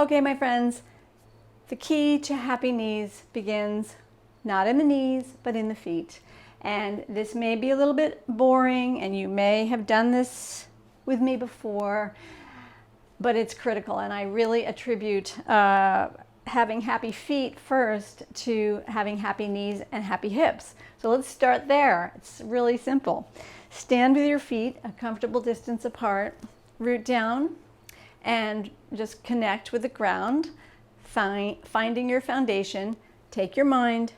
Okay, my friends, the key to happy knees begins not in the knees, but in the feet. And this may be a little bit boring, and you may have done this with me before, but it's critical. And I really attribute having happy feet first to having happy knees and happy hips. So let's start there. It's really simple. Stand with your feet a comfortable distance apart, root down, and just connect with the ground, finding your foundation. Take your mind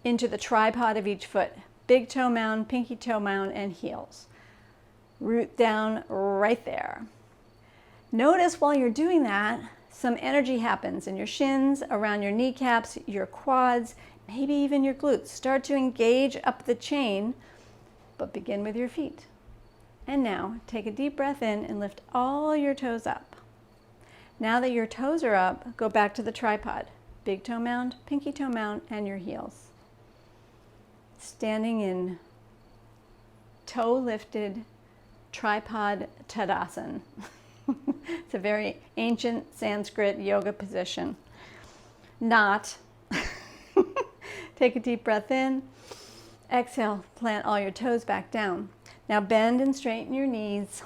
into the tripod of each foot, big toe mound, pinky toe mound, and heels. Root down right there. Notice while you're doing that, some energy happens in your shins, around your kneecaps, your quads, maybe even your glutes. Start to engage up the chain, but begin with your feet. And now take a deep breath in and lift all your toes up. Now that your toes are up, go back to the tripod. Big toe mound, pinky toe mound, and your heels. Standing in toe lifted tripod Tadasana. It's a very ancient Sanskrit yoga position. Not. Take a deep breath in. Exhale, plant all your toes back down. Now bend and straighten your knees.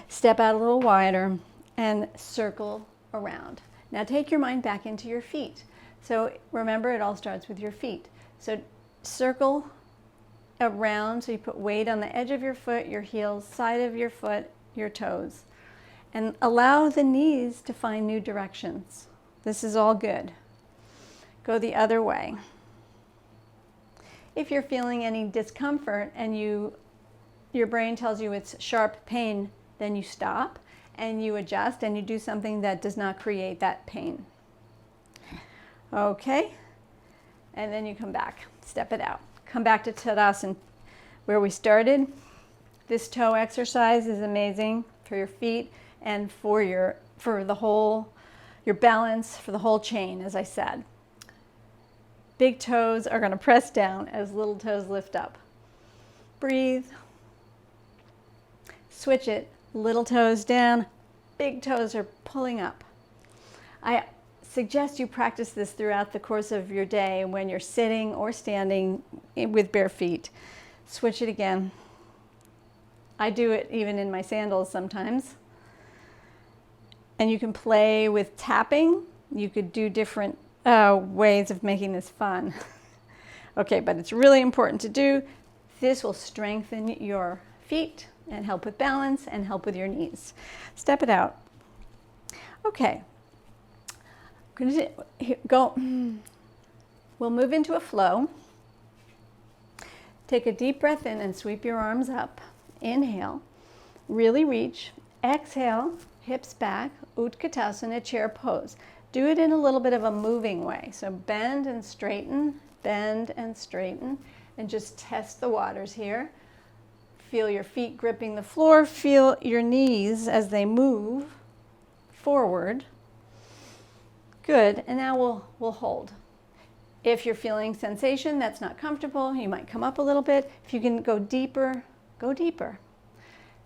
Step out a little wider and circle around. Now take your mind back into your feet. So remember, it all starts with your feet. So circle around, so you put weight on the edge of your foot, your heels, side of your foot, your toes. And allow the knees to find new directions. This is all good. Go the other way. If you're feeling any discomfort and your brain tells you it's sharp pain, then you stop and you adjust and you do something that does not create that pain. Okay? And then you come back, step it out. Come back to Tadasana where we started. This toe exercise is amazing for your feet and for your balance, for the whole chain, as I said. Big toes are going to press down as little toes lift up. Breathe. Switch it. Little toes down, big toes are pulling up. I suggest you practice this throughout the course of your day when you're sitting or standing with bare feet. Switch it again. I do it even in my sandals sometimes. And you can play with tapping. You could do different ways of making this fun. Okay, but it's really important to do. This will strengthen your feet and help with balance and help with your knees. Step it out. Okay. Go. We'll move into a flow. Take a deep breath in and sweep your arms up. Inhale. Really reach. Exhale. Hips back. Utkatasana, chair pose. Do it in a little bit of a moving way. So bend and straighten, and just test the waters here. Feel your feet gripping the floor. Feel your knees as they move forward. Good. And now we'll hold. If you're feeling sensation that's not comfortable, you might come up a little bit. If you can go deeper, go deeper.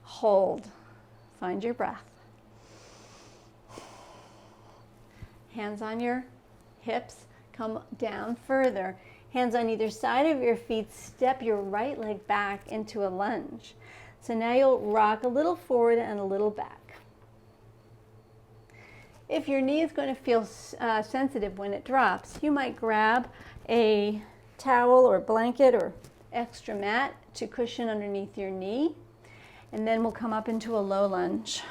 Hold. Find your breath. Hands on your hips. Come down further. Hands on either side of your feet. Step your right leg back into a lunge. So now you'll rock a little forward and a little back. If your knee is going to feel sensitive when it drops, you might grab a towel or blanket or extra mat to cushion underneath your knee. And then we'll come up into a low lunge.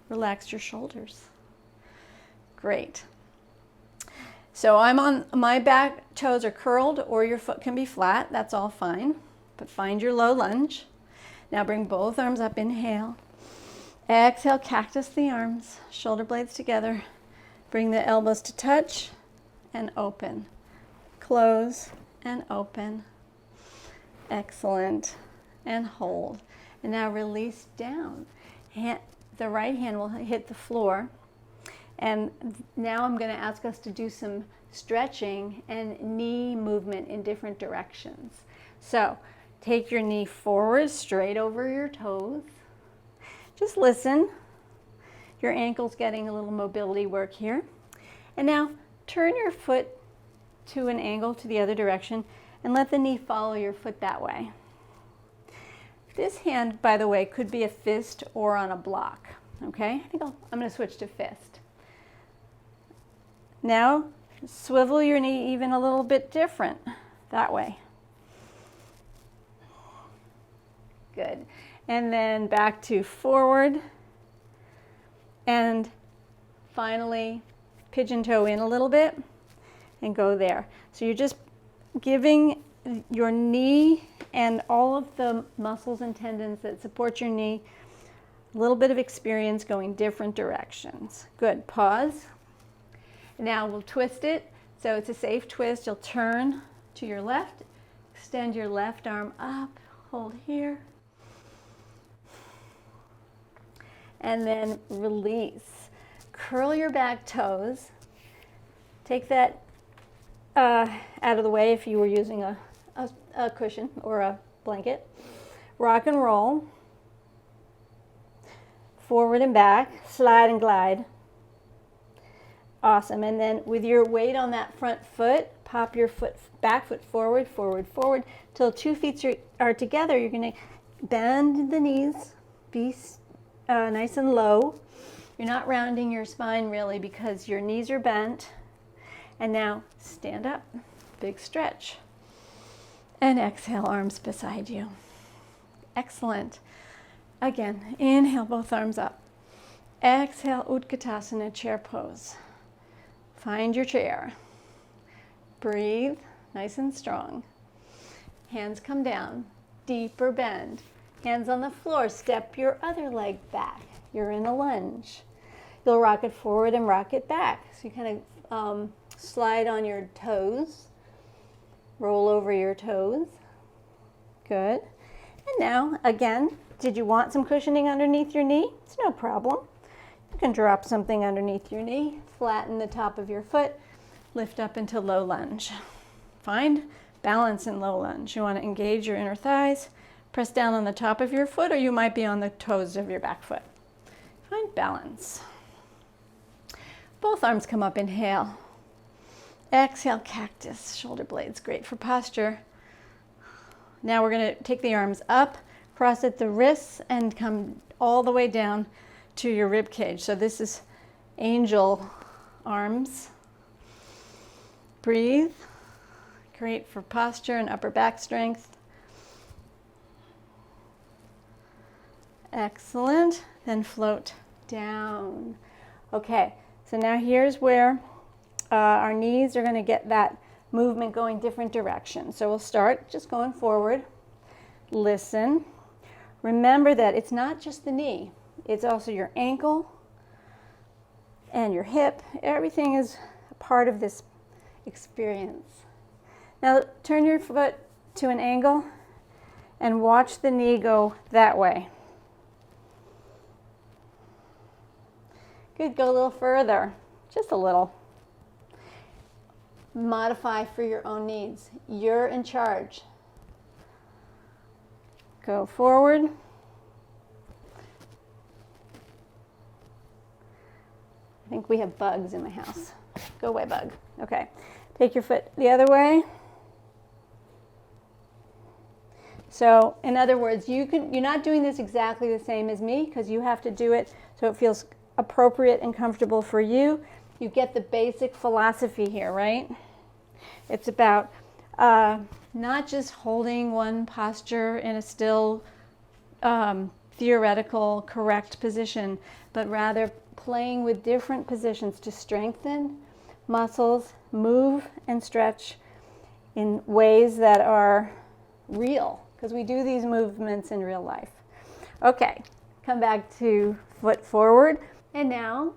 Relax your shoulders. Great. So I'm on my back toes are curled or your foot can be flat. That's all fine. But find your low lunge. Now bring both arms up. Inhale. Exhale, cactus the arms, shoulder blades together. Bring the elbows to touch and open. Close and open. Excellent. And hold. And now release down. The right hand will hit the floor. And now I'm going to ask us to do some stretching and knee movement in different directions. So take your knee forward, straight over your toes. Just listen. Your ankle's getting a little mobility work here. And now turn your foot to an angle to the other direction and let the knee follow your foot that way. This hand, by the way, could be a fist or on a block. Okay, I think I'm going to switch to fist. Now swivel your knee even a little bit different that way. Good. And then back to forward. And finally, pigeon toe in a little bit and go there. So you're just giving your knee and all of the muscles and tendons that support your knee a little bit of experience going different directions. Good. Pause. Now we'll twist it. So it's a safe twist. You'll turn to your left, extend your left arm up, hold here, and then release. Curl your back toes. Take that out of the way if you were using a cushion or a blanket. Rock and roll. Forward and back, slide and glide. Awesome. And then with your weight on that front foot, pop your back foot forward, forward, forward, till 2 feet are together. You're going to bend the knees, be nice and low. You're not rounding your spine really because your knees are bent. And now stand up, big stretch. And exhale, arms beside you. Excellent. Again, inhale, both arms up. Exhale, Utkatasana, chair pose. Find your chair. Breathe, nice and strong. Hands come down, deeper bend. Hands on the floor, step your other leg back. You're in a lunge. You'll rock it forward and rock it back. So you kind of slide on your toes, roll over your toes. Good. And now, again, did you want some cushioning underneath your knee? It's no problem. You can drop something underneath your knee, flatten the top of your foot, lift up into low lunge. Find balance in low lunge. You want to engage your inner thighs, press down on the top of your foot, or you might be on the toes of your back foot. Find balance. Both arms come up, inhale. Exhale, cactus, shoulder blades, great for posture. Now we're going to take the arms up, cross at the wrists, and come all the way down to your rib cage. So this is angel arms. Breathe. Great for posture and upper back strength. Excellent. Then float down. Okay, so now here's where our knees are going to get that movement going different directions. So we'll start just going forward. Listen. Remember that it's not just the knee. It's also your ankle and your hip. Everything is a part of this experience. Now turn your foot to an angle and watch the knee go that way. Good, go a little further, just a little. Modify for your own needs. You're in charge. Go forward. I think we have bugs in my house. Go away, bug. Okay. Take your foot the other way. So, in other words, you're not doing this exactly the same as me because you have to do it so it feels appropriate and comfortable for you. You get the basic philosophy here, right? It's about not just holding one posture in a still theoretical correct position, but rather playing with different positions to strengthen muscles, move and stretch in ways that are real, because we do these movements in real life. Okay, come back to foot forward. And now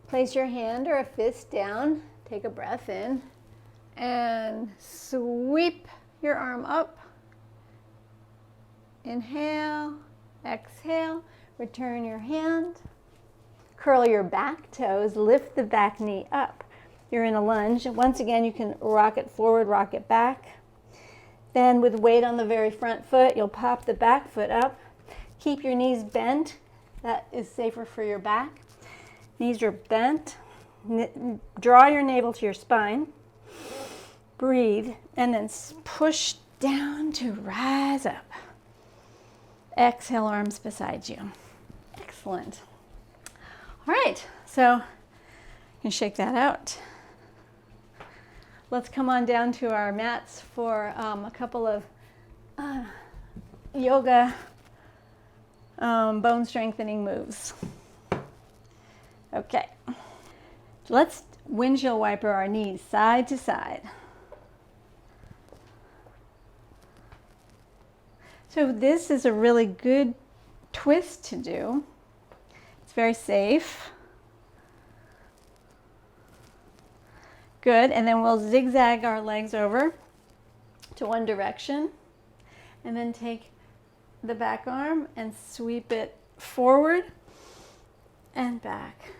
place your hand or a fist down, take a breath in, and sweep your arm up. Inhale, exhale, return your hand. Curl your back toes, lift the back knee up. You're in a lunge. Once again, you can rock it forward, rock it back. Then with weight on the very front foot, you'll pop the back foot up. Keep your knees bent. That is safer for your back. Knees are bent. Draw your navel to your spine. Breathe, and then push down to rise up. Exhale, arms beside you. Excellent. All right, so you can shake that out. Let's come on down to our mats for a couple of yoga bone strengthening moves. Okay, let's windshield wiper our knees side to side. So this is a really good twist to do. It's very safe. Good, and then we'll zigzag our legs over to one direction, and then take the back arm and sweep it forward and back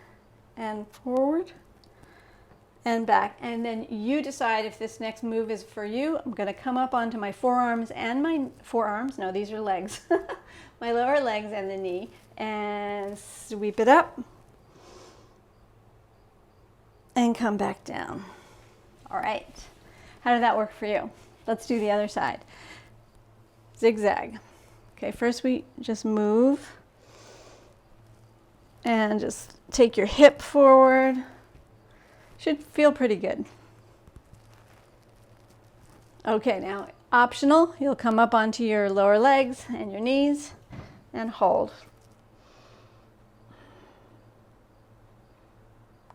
and forward and back. And then you decide if this next move is for you. I'm going to come up onto my forearms and my forearms. No, these are legs. My lower legs and the knee, and sweep it up and come back down. All right. How did that work for you? Let's do the other side. Zigzag. Okay, first we just move and just take your hip forward. Should feel pretty good. Okay, now optional, you'll come up onto your lower legs and your knees and hold.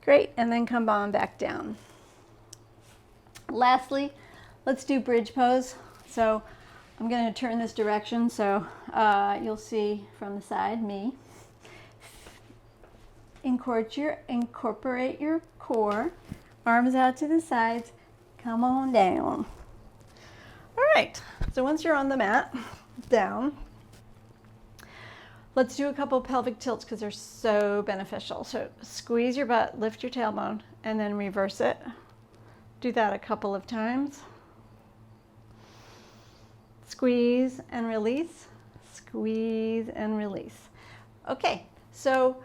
Great, and then come on back down. Lastly, let's do bridge pose. So I'm going to turn this direction so you'll see from the side me. Incorporate your core, arms out to the sides, come on down. All right, so once you're on the mat, down, let's do a couple pelvic tilts because they're so beneficial. So squeeze your butt, lift your tailbone, and then reverse it. Do that a couple of times. Squeeze and release, squeeze and release. Okay, so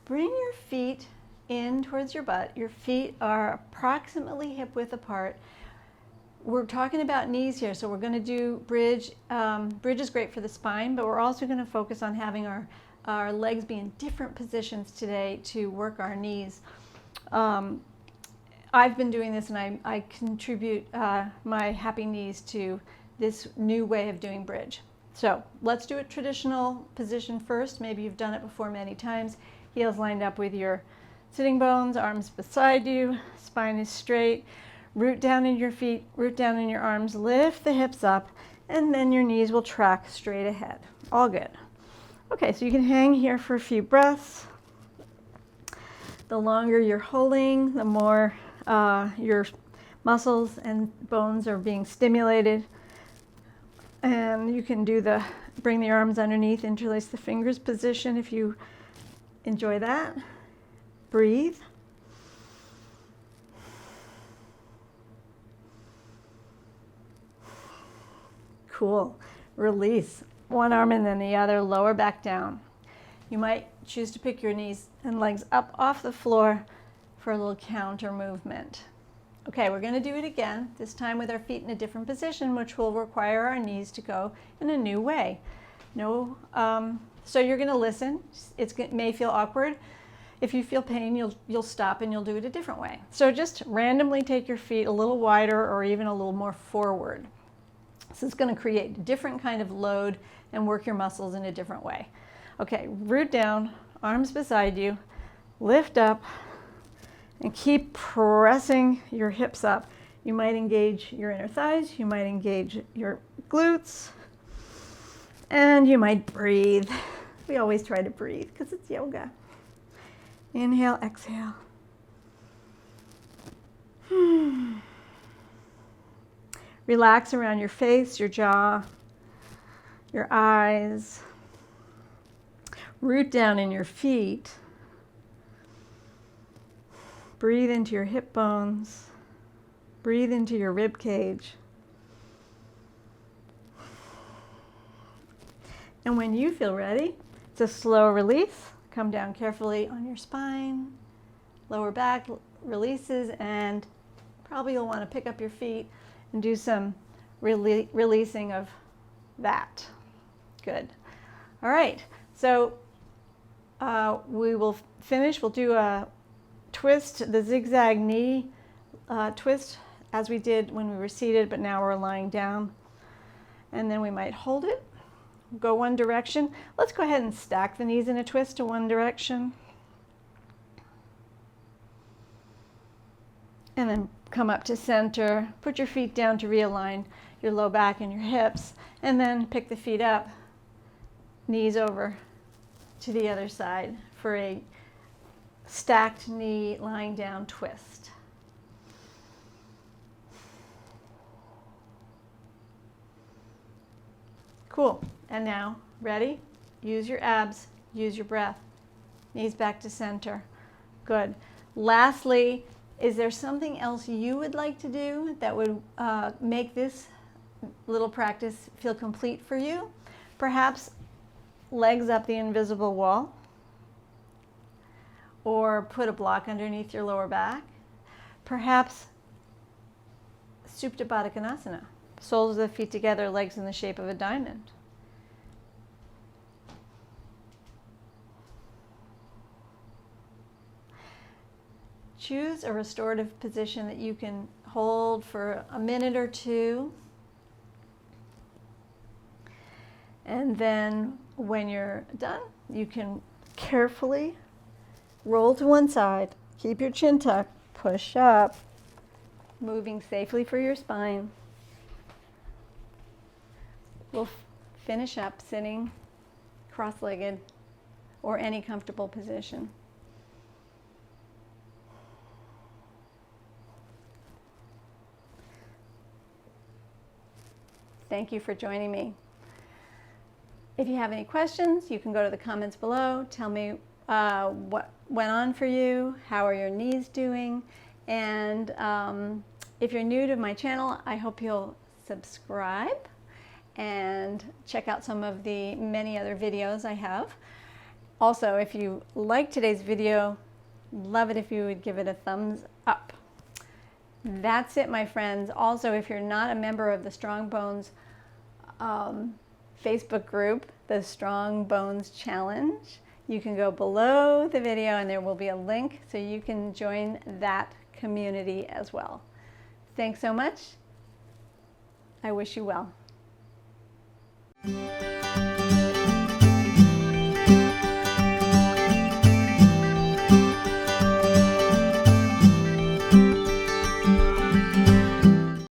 bring your feet in towards your butt. Your feet are approximately hip width apart. We're talking about knees here, so we're going to do bridge. Bridge is great for the spine, but we're also going to focus on having our legs be in different positions today to work our knees. I've been doing this, and I contribute my happy knees to this new way of doing bridge. So let's do a traditional position first. Maybe you've done it before many times. Heels lined up with your sitting bones, arms beside you, spine is straight. Root down in your feet, root down in your arms, lift the hips up, and then your knees will track straight ahead. All good. Okay, so you can hang here for a few breaths. The longer you're holding, the more your muscles and bones are being stimulated. And you can do bring the arms underneath, interlace the fingers position if you enjoy that. Breathe. Cool. Release. One arm and then the other, lower back down. You might choose to pick your knees and legs up off the floor for a little counter movement. Okay, we're going to do it again, this time with our feet in a different position, which will require our knees to go in a new way. So you're going to listen. It may feel awkward. If you feel pain, you'll stop and you'll do it a different way. So just randomly take your feet a little wider or even a little more forward. This is going to create a different kind of load and work your muscles in a different way. Okay, root down, arms beside you, lift up, and keep pressing your hips up. You might engage your inner thighs, you might engage your glutes, and you might breathe. We always try to breathe because it's yoga. Inhale, exhale. Relax around your face, your jaw, your eyes. Root down in your feet. Breathe into your hip bones. Breathe into your rib cage. And when you feel ready, it's a slow release. Come down carefully on your spine, lower back releases, and probably you'll want to pick up your feet and do some releasing of that. Good. All right, so we will finish. We'll do a twist, the zigzag knee twist, as we did when we were seated, but now we're lying down. And then we might hold it, go one direction. Let's go ahead and stack the knees in a twist to one direction. And then come up to center, put your feet down to realign your low back and your hips, and then pick the feet up, knees over to the other side for a stacked knee lying down twist. Cool. And now, ready? Use your abs, use your breath. Knees back to center. Good. Lastly, is there something else you would like to do that would make this little practice feel complete for you? Perhaps legs up the invisible wall, or put a block underneath your lower back. Perhaps Supta Baddha Konasana. Soles of the feet together, legs in the shape of a diamond. Choose a restorative position that you can hold for a minute or two. And then when you're done, you can carefully roll to one side, keep your chin tucked, push up, moving safely for your spine. We'll finish up sitting cross-legged or any comfortable position. Thank you for joining me. If you have any questions, you can go to the comments below. Tell me what went on for you, how are your knees doing, and if you're new to my channel, I hope you'll subscribe and check out some of the many other videos I have. Also, if you liked today's video, love it if you would give it a thumbs up. That's it, my friends. Also, if you're not a member of the Strong Bones Facebook group, the Strong Bones Challenge, you can go below the video and there will be a link so you can join that community as well. Thanks so much. I wish you well.